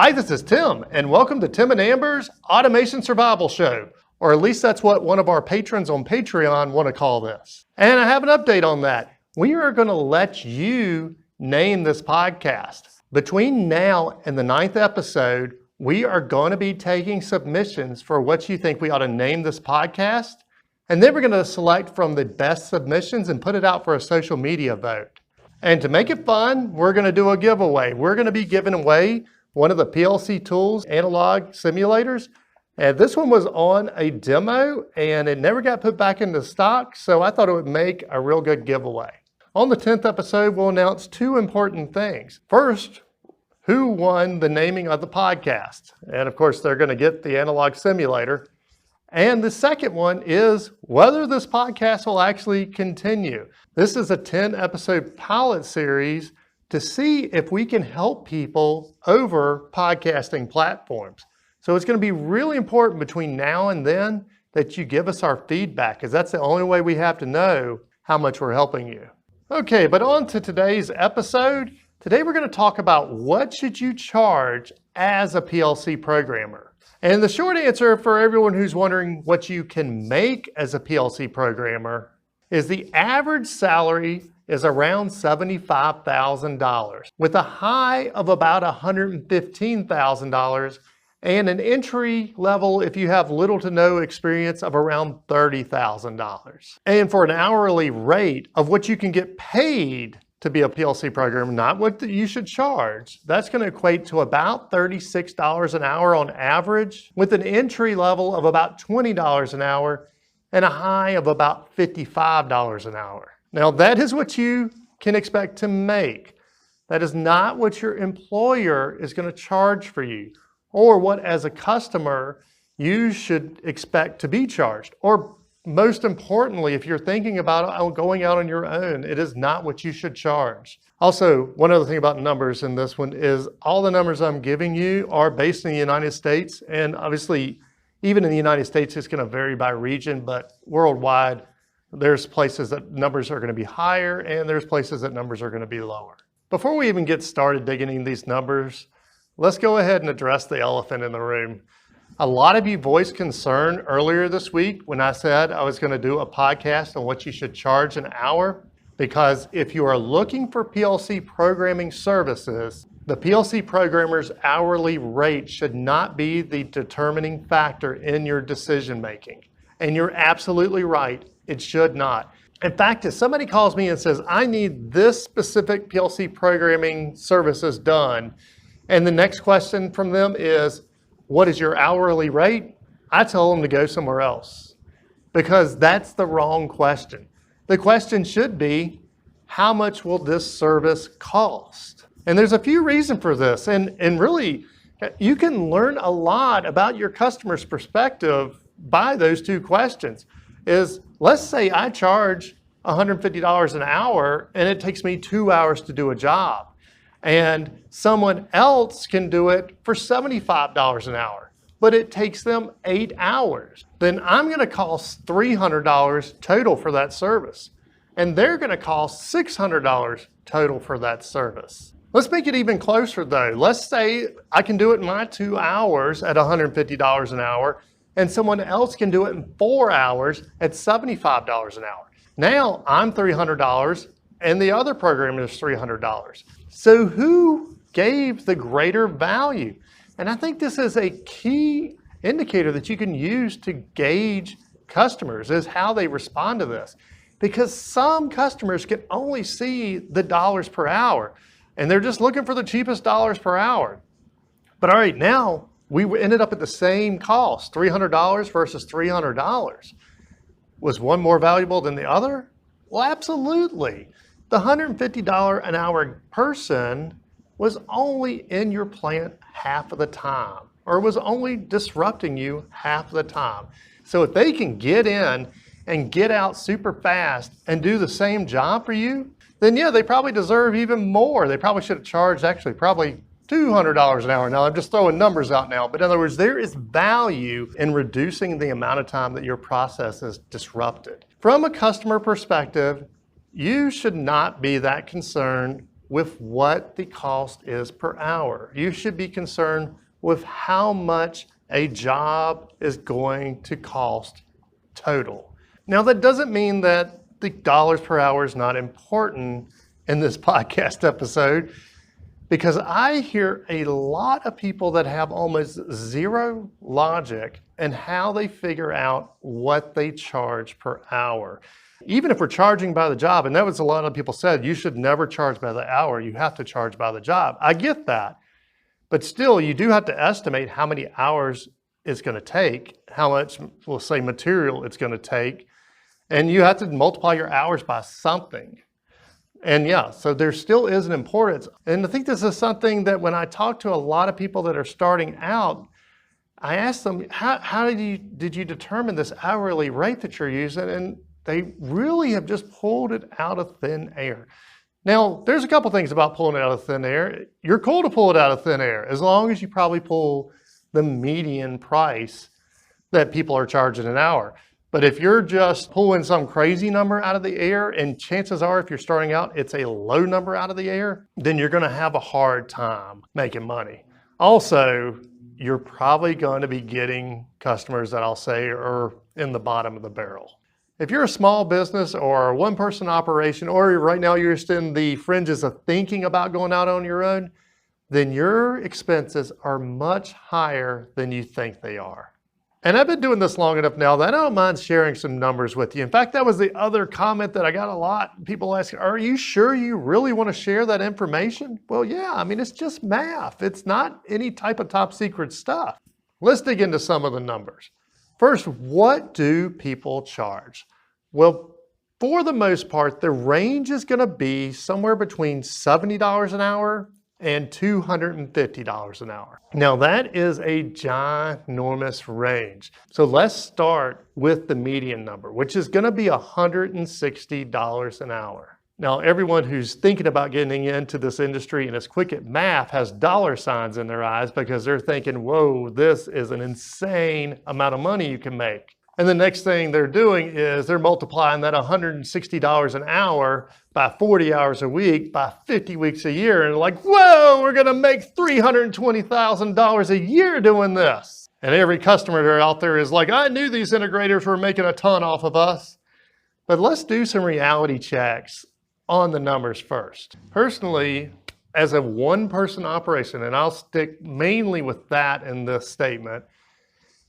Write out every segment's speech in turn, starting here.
Hi, this is Tim, and welcome to Tim and Amber's Automation Survival Show, or at least that's what one of our patrons on Patreon want to call this. And I have an update on that. We are going to let you name this podcast. Between now and the 9th episode, we are going to be taking submissions for what you think we ought to name this podcast, and then we're going to select from the best submissions and put it out for a social media vote. And to make it fun, we're going to do a giveaway. We're going to be giving away one of the PLC Tools analog simulators. And this one was on a demo and it never got put back into stock, so I thought it would make a real good giveaway. On the 10th episode, we'll announce two important things. First, who won the naming of the podcast? And of course, they're going to get the analog simulator. And the second one is whether this podcast will actually continue. This is a 10-episode pilot series to see if we can help people over podcasting platforms. So it's going to be really important between now and then that you give us our feedback, because that's the only way we have to know how much we're helping you. Okay, but on to today's episode. Today we're going to talk about what should you charge as a PLC programmer. And the short answer for everyone who's wondering what you can make as a PLC programmer is the average salary is around $75,000 with a high of about $115,000 and an entry level, if you have little to no experience, of around $30,000. And for an hourly rate of what you can get paid to be a PLC programmer, not what you should charge, that's going to equate to about $36 an hour on average, with an entry level of about $20 an hour and a high of about $55 an hour. Now, that is what you can expect to make. That is not what your employer is going to charge for you, or what, as a customer, you should expect to be charged. Or most importantly, if you're thinking about going out on your own, it is not what you should charge. Also, one other thing about numbers in this one is all the numbers I'm giving you are based in the United States. And obviously, even in the United States, it's going to vary by region, but worldwide, there's places that numbers are going to be higher and there's places that numbers are going to be lower. Before we even get started digging into these numbers, let's go ahead and address the elephant in the room. A lot of you voiced concern earlier this week when I said I was going to do a podcast on what you should charge an hour, because if you are looking for PLC programming services, the PLC programmer's hourly rate should not be the determining factor in your decision making. And you're absolutely right, it should not. In fact, if somebody calls me and says, I need this specific PLC programming services done, and the next question from them is, what is your hourly rate? I tell them to go somewhere else, because that's the wrong question. The question should be, how much will this service cost? And there's a few reasons for this. And really, you can learn a lot about your customer's perspective by those two questions. Let's say I charge $150 an hour and it takes me 2 hours to do a job, and someone else can do it for $75 an hour, but it takes them 8 hours. Then I'm going to cost $300 total for that service, and they're going to cost $600 total for that service. Let's make it even closer though. Let's say I can do it in my 2 hours at $150 an hour, and someone else can do it in 4 hours at $75 an hour. Now I'm $300 and the other programmer is $300. So who gave the greater value? And I think this is a key indicator that you can use to gauge customers, is how they respond to this. Because some customers can only see the dollars per hour and they're just looking for the cheapest dollars per hour. But all right, now we ended up at the same cost, $300 versus $300. Was one more valuable than the other? Well, absolutely. The $150 an hour person was only in your plant half of the time, or was only disrupting you half of the time. So if they can get in and get out super fast and do the same job for you, then yeah, they probably deserve even more. They probably should have charged actually probably $200 an hour. Now, I'm just throwing numbers out now, but in other words, there is value in reducing the amount of time that your process is disrupted. From a customer perspective, you should not be that concerned with what the cost is per hour. You should be concerned with how much a job is going to cost total. Now, that doesn't mean that the dollars per hour is not important in this podcast episode, because I hear a lot of people that have almost zero logic in how they figure out what they charge per hour. Even if we're charging by the job, and that was a lot of people said, you should never charge by the hour, you have to charge by the job. I get that, but still you do have to estimate how many hours it's gonna take, how much, we'll say, material it's gonna take, and you have to multiply your hours by something. And yeah, so there still is an importance. And I think this is something that when I talk to a lot of people that are starting out, I ask them, how did you determine this hourly rate that you're using? And they really have just pulled it out of thin air. Now, there's a couple things about pulling it out of thin air. You're cool to pull it out of thin air, as long as you probably pull the median price that people are charging an hour. But if you're just pulling some crazy number out of the air, and chances are if you're starting out, it's a low number out of the air, then you're gonna have a hard time making money. Also, you're probably going to be getting customers that I'll say are in the bottom of the barrel. If you're a small business or a one-person operation, or right now you're just in the fringes of thinking about going out on your own, then your expenses are much higher than you think they are. And I've been doing this long enough now that I don't mind sharing some numbers with you. In fact, that was the other comment that I got a lot. People asking, are you sure you really want to share that information? Well, yeah, I mean, it's just math. It's not any type of top secret stuff. Let's dig into some of the numbers. First, what do people charge? Well, for the most part, the range is going to be somewhere between $70 an hour and $250 an hour. Now that is a ginormous range. So let's start with the median number, which is gonna be $160 an hour. Now everyone who's thinking about getting into this industry and is quick at math has dollar signs in their eyes because they're thinking, whoa, this is an insane amount of money you can make. And the next thing they're doing is they're multiplying that $160 an hour by 40 hours a week, by 50 weeks a year, and like, whoa, we're gonna make $320,000 a year doing this. And every customer out there is like, I knew these integrators were making a ton off of us. But let's do some reality checks on the numbers first. Personally, as a one-person operation, and I'll stick mainly with that in this statement,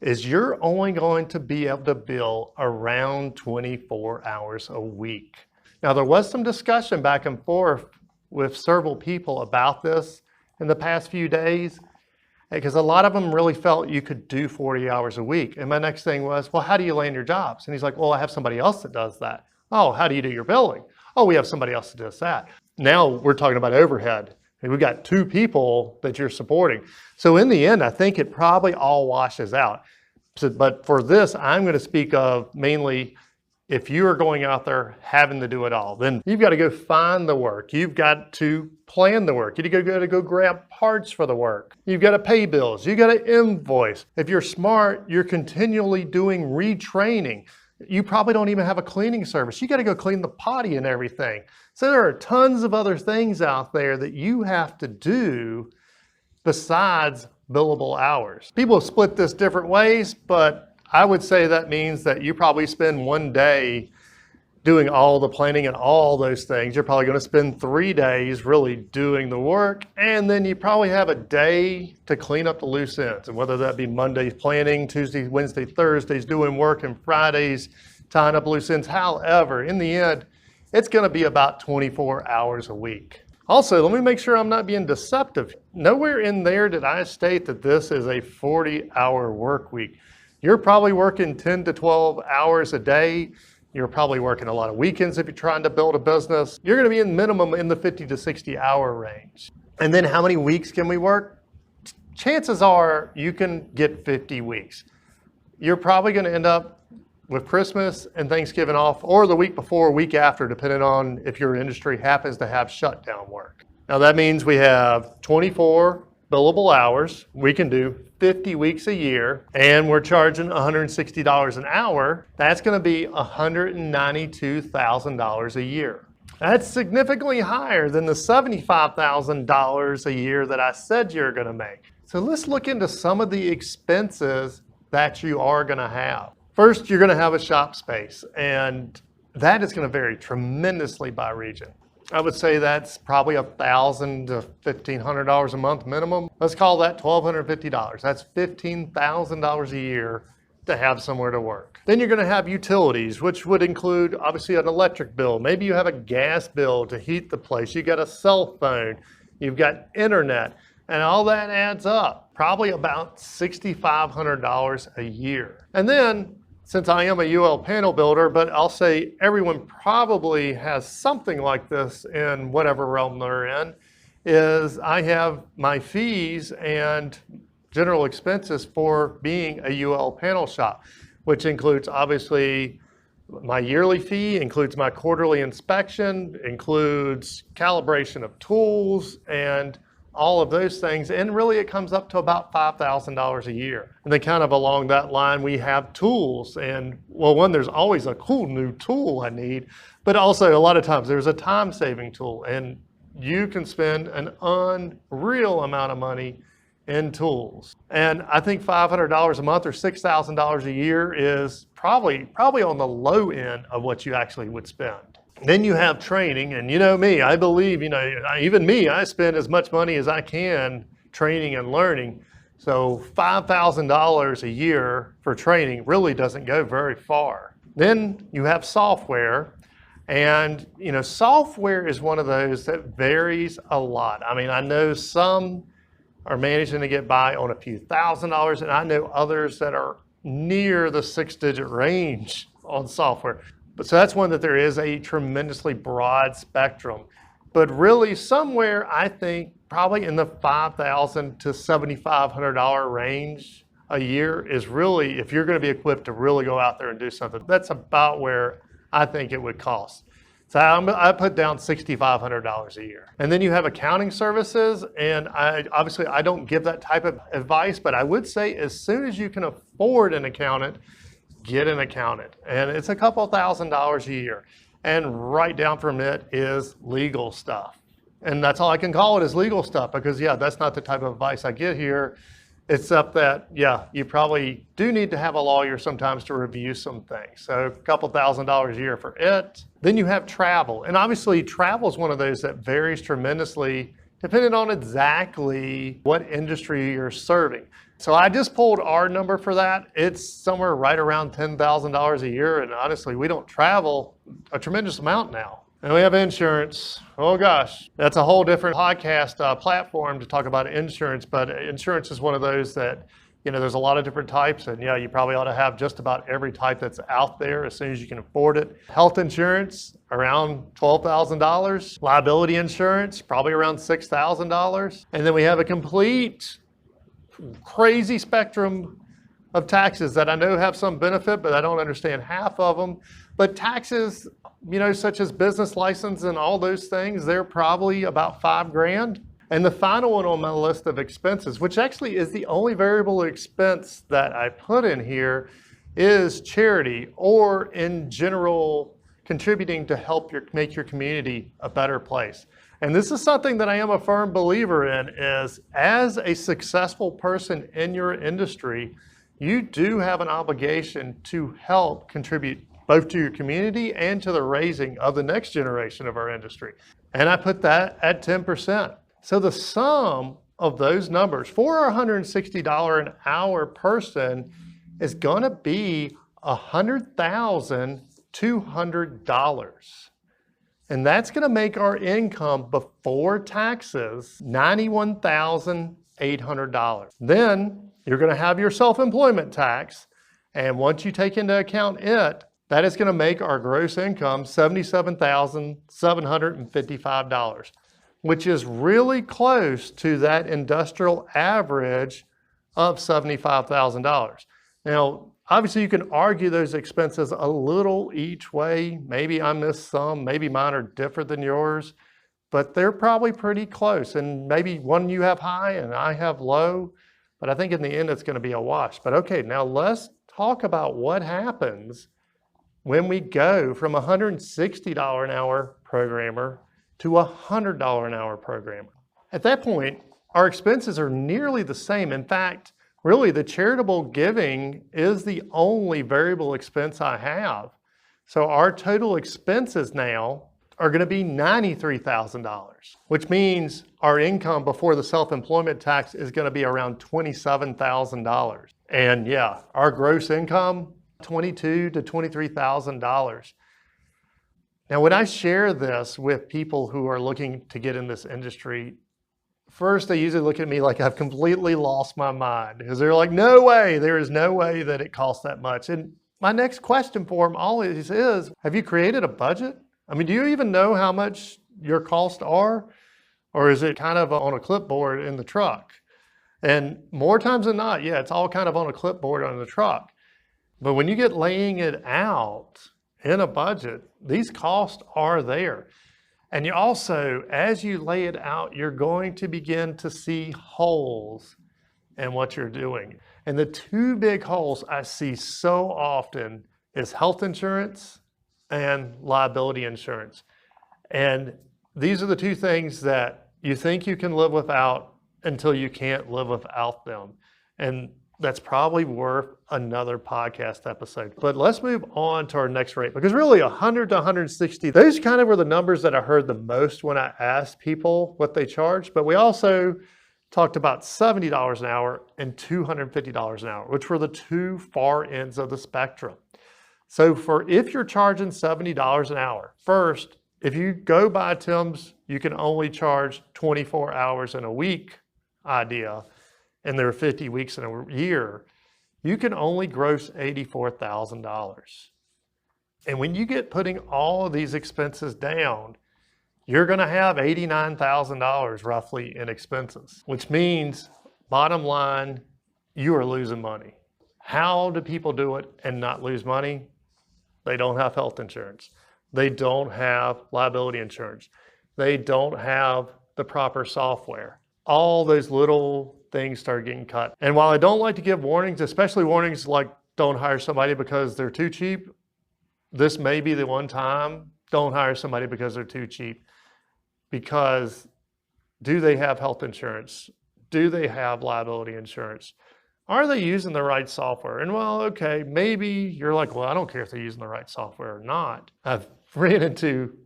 is you're only going to be able to bill around 24 hours a week. Now, there was some discussion back and forth with several people about this in the past few days, because a lot of them really felt you could do 40 hours a week. And my next thing was, well, how do you land your jobs? And he's like, well, I have somebody else that does that. Oh, how do you do your billing? Oh, we have somebody else that does that. Now we're talking about overhead. And we've got two people that you're supporting. So in the end, I think it probably all washes out. So, but for this, I'm going to speak of mainly if you are going out there having to do it all, then you've got to go find the work. You've got to plan the work. You've got to go grab parts for the work. You've got to pay bills. You've got to invoice. If you're smart, you're continually doing retraining. You probably don't even have a cleaning service. You got to go clean the potty and everything. So there are tons of other things out there that you have to do besides billable hours. People have split this different ways, but I would say that means that you probably spend one day doing all the planning and all those things. You're probably going to spend 3 days really doing the work, and then you probably have a day to clean up the loose ends. And whether that be Mondays planning, Tuesdays, Wednesdays, Thursdays doing work, and Fridays tying up loose ends. However, in the end, it's going to be about 24 hours a week. Also, let me make sure I'm not being deceptive. Nowhere in there did I state that this is a 40-hour work week. You're probably working 10 to 12 hours a day. You're probably working a lot of weekends if you're trying to build a business. You're going to be in minimum in the 50 to 60 hour range. And then how many weeks can we work? Chances are you can get 50 weeks. You're probably going to end up with Christmas and Thanksgiving off, or the week before, week after, depending on if your industry happens to have shutdown work. Now that means we have 24 billable hours. We can do 50 weeks a year, and we're charging $160 an hour. That's going to be $192,000 a year. That's significantly higher than the $75,000 a year that I said you're going to make. So let's look into some of the expenses that you are going to have. First, you're going to have a shop space, and that is going to vary tremendously by region. I would say that's probably $1,000 to $1,500 a month minimum. Let's call that $1,250. That's $15,000 a year to have somewhere to work. Then you're going to have utilities, which would include obviously an electric bill. Maybe you have a gas bill to heat the place. You got a cell phone, you've got internet, and all that adds up. Probably about $6,500 a year. And then, since I am a UL panel builder, but I'll say everyone probably has something like this in whatever realm they're in, is I have my fees and general expenses for being a UL panel shop, which includes obviously my yearly fee, includes my quarterly inspection, includes calibration of tools and all of those things. And really it comes up to about $5,000 a year. And then kind of along that line, we have tools. And well, one, there's always a cool new tool I need, but also a lot of times there's a time-saving tool, and you can spend an unreal amount of money in tools. And I think $500 a month or $6,000 a year is probably on the low end of what you actually would spend. Then you have training, and you know me, I believe, even me, I spend as much money as I can training and learning. So $5,000 a year for training really doesn't go very far. Then you have software, and software is one of those that varies a lot. I mean, I know some are managing to get by on a few $1,000s, and I know others that are near the 6-digit range on software. But so that's one that there is a tremendously broad spectrum. But really somewhere, I think probably in the $5,000 to $7,500 range a year is really, if you're going to be equipped to really go out there and do something, that's about where I think it would cost. So I put down $6,500 a year. And then you have accounting services, and obviously I don't give that type of advice, but I would say as soon as you can afford an accountant, get an accountant. And it's a couple $1,000s a year. And right down from it is legal stuff. And that's all I can call it, is legal stuff, because yeah, that's not the type of advice I get here. Except that, yeah, you probably do need to have a lawyer sometimes to review some things. So a couple $1,000s a year for it. Then you have travel. And obviously travel is one of those that varies tremendously depending on exactly what industry you're serving. So I just pulled our number for that. It's somewhere right around $10,000 a year. And honestly, we don't travel a tremendous amount now. And we have insurance. Oh gosh, that's a whole different podcast platform to talk about insurance, but insurance is one of those that, there's a lot of different types, and yeah, you probably ought to have just about every type that's out there as soon as you can afford it. Health insurance, around $12,000. Liability insurance, probably around $6,000. And then we have a complete crazy spectrum of taxes that I know have some benefit, but I don't understand half of them. But taxes, such as business license and all those things, they're probably about $5,000. And the final one on my list of expenses, which actually is the only variable expense that I put in here, is charity, or in general contributing to help make your community a better place. And this is something that I am a firm believer in, is as a successful person in your industry, you do have an obligation to help contribute both to your community and to the raising of the next generation of our industry. And I put that at 10%. So the sum of those numbers for a $160 an hour person is gonna be $100,200. And that's gonna make our income before taxes $91,800. Then you're gonna have your self-employment tax, and once you take into account it, that is going to make our gross income $77,755, which is really close to that industrial average of $75,000. Now, obviously you can argue those expenses a little each way. Maybe I missed some, maybe mine are different than yours, but they're probably pretty close. And maybe one you have high and I have low, but I think in the end it's going to be a wash. But okay, now let's talk about what happens when we go from a $160 an hour programmer to a $100 an hour programmer. At that point, our expenses are nearly the same. In fact, really the charitable giving is the only variable expense I have. So our total expenses now are going to be $93,000, which means our income before the self-employment tax is going to be around $27,000. And yeah, our gross income, $22,000 to $23,000. Now, when I share this with people who are looking to get in this industry, first they usually look at me like I've completely lost my mind, because they're like, no way, there is no way that it costs that much. And my next question for them always is, have you created a budget? I mean, do you even know how much your costs are? Or is it kind of on a clipboard in the truck? And more times than not, yeah, it's all kind of on a clipboard on the truck. But when you get laying it out in a budget, these costs are there. And you also, as you lay it out, you're going to begin to see holes in what you're doing. And the two big holes I see so often is health insurance and liability insurance. And these are the two things that you think you can live without until you can't live without them. And that's probably worth another podcast episode. But let's move on to our next rate, because really 100 to 160, those kind of were the numbers that I heard the most when I asked people what they charge. But we also talked about $70 an hour and $250 an hour, which were the two far ends of the spectrum. So if you're charging $70 an hour, first, if you go by Tim's, you can only charge 24 hours in a week idea, and there are 50 weeks in a year, you can only gross $84,000. And when you get putting all of these expenses down, you're gonna have $89,000 roughly in expenses, which means, bottom line, you are losing money. How do people do it and not lose money? They don't have health insurance. They don't have liability insurance. They don't have the proper software. All those little things start getting cut. And while I don't like to give warnings, especially warnings like don't hire somebody because they're too cheap, this may be the one time. Don't hire somebody because they're too cheap. Because do they have health insurance? Do they have liability insurance? Are they using the right software? And well, okay, maybe you're like, well, I don't care if they're using the right software or not. I've ran into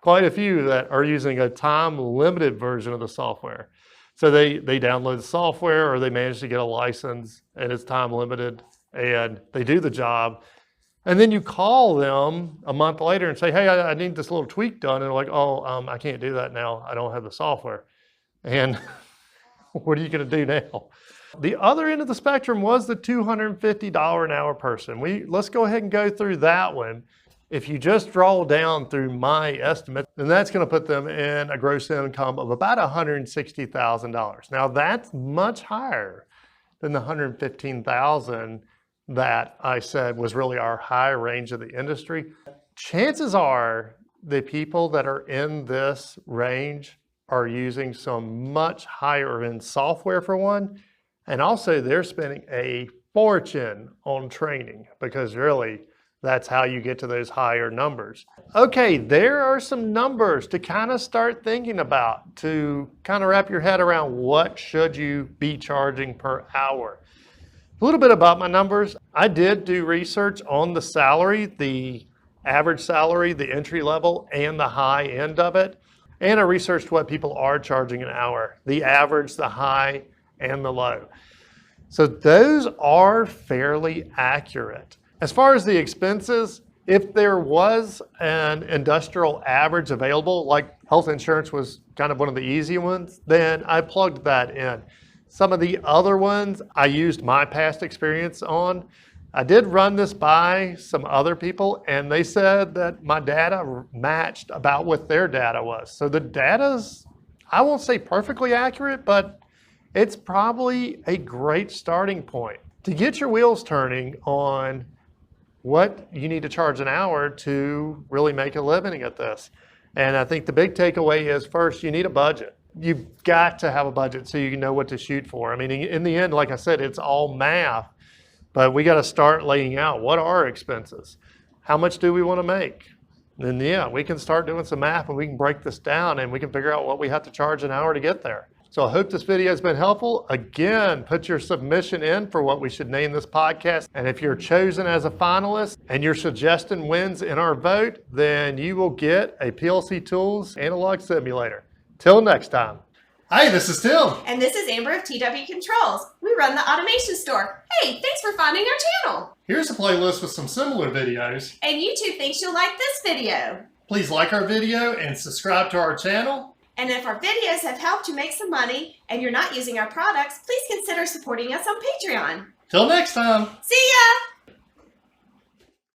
quite a few that are using a time-limited version of the software. So they download the software, or they manage to get a license and it's time limited, and they do the job. And then you call them a month later and say, hey, I need this little tweak done. And they're like, oh, I can't do that now. I don't have the software. And what are you going to do now? The other end of the spectrum was the $250 an hour person. Let's go ahead and go through that one. If you just draw down through my estimate, then that's going to put them in a gross income of about $160,000. Now that's much higher than the $115,000 that I said was really our high range of the industry. Chances are the people that are in this range are using some much higher end software for one, and also they're spending a fortune on training, because really that's how you get to those higher numbers. Okay, there are some numbers to kind of start thinking about, to kind of wrap your head around what should you be charging per hour. A little bit about my numbers. I did do research on the salary, the average salary, the entry level, and the high end of it. And I researched what people are charging an hour, the average, the high, and the low. So those are fairly accurate. As far as the expenses, if there was an industrial average available, like health insurance was kind of one of the easy ones, then I plugged that in. Some of the other ones I used my past experience on. I did run this by some other people, and they said that my data matched about what their data was. So the data's, I won't say perfectly accurate, but it's probably a great starting point to get your wheels turning on what you need to charge an hour to really make a living at this. And I think the big takeaway is, first, you need a budget. You've got to have a budget so you know what to shoot for. I mean, in the end, like I said, it's all math, but we got to start laying out what are expenses. How much do we want to make? Then yeah, we can start doing some math and we can break this down and we can figure out what we have to charge an hour to get there. So I hope this video has been helpful. Again, put your submission in for what we should name this podcast. And if you're chosen as a finalist and your suggestion wins in our vote, then you will get a PLC Tools analog simulator. Till next time. Hey, this is Tim. And this is Amber of TW Controls. We run the automation store. Hey, thanks for finding our channel. Here's a playlist with some similar videos. And YouTube thinks you'll like this video. Please like our video and subscribe to our channel. And if our videos have helped you make some money and you're not using our products, please consider supporting us on Patreon. Till next time. See ya!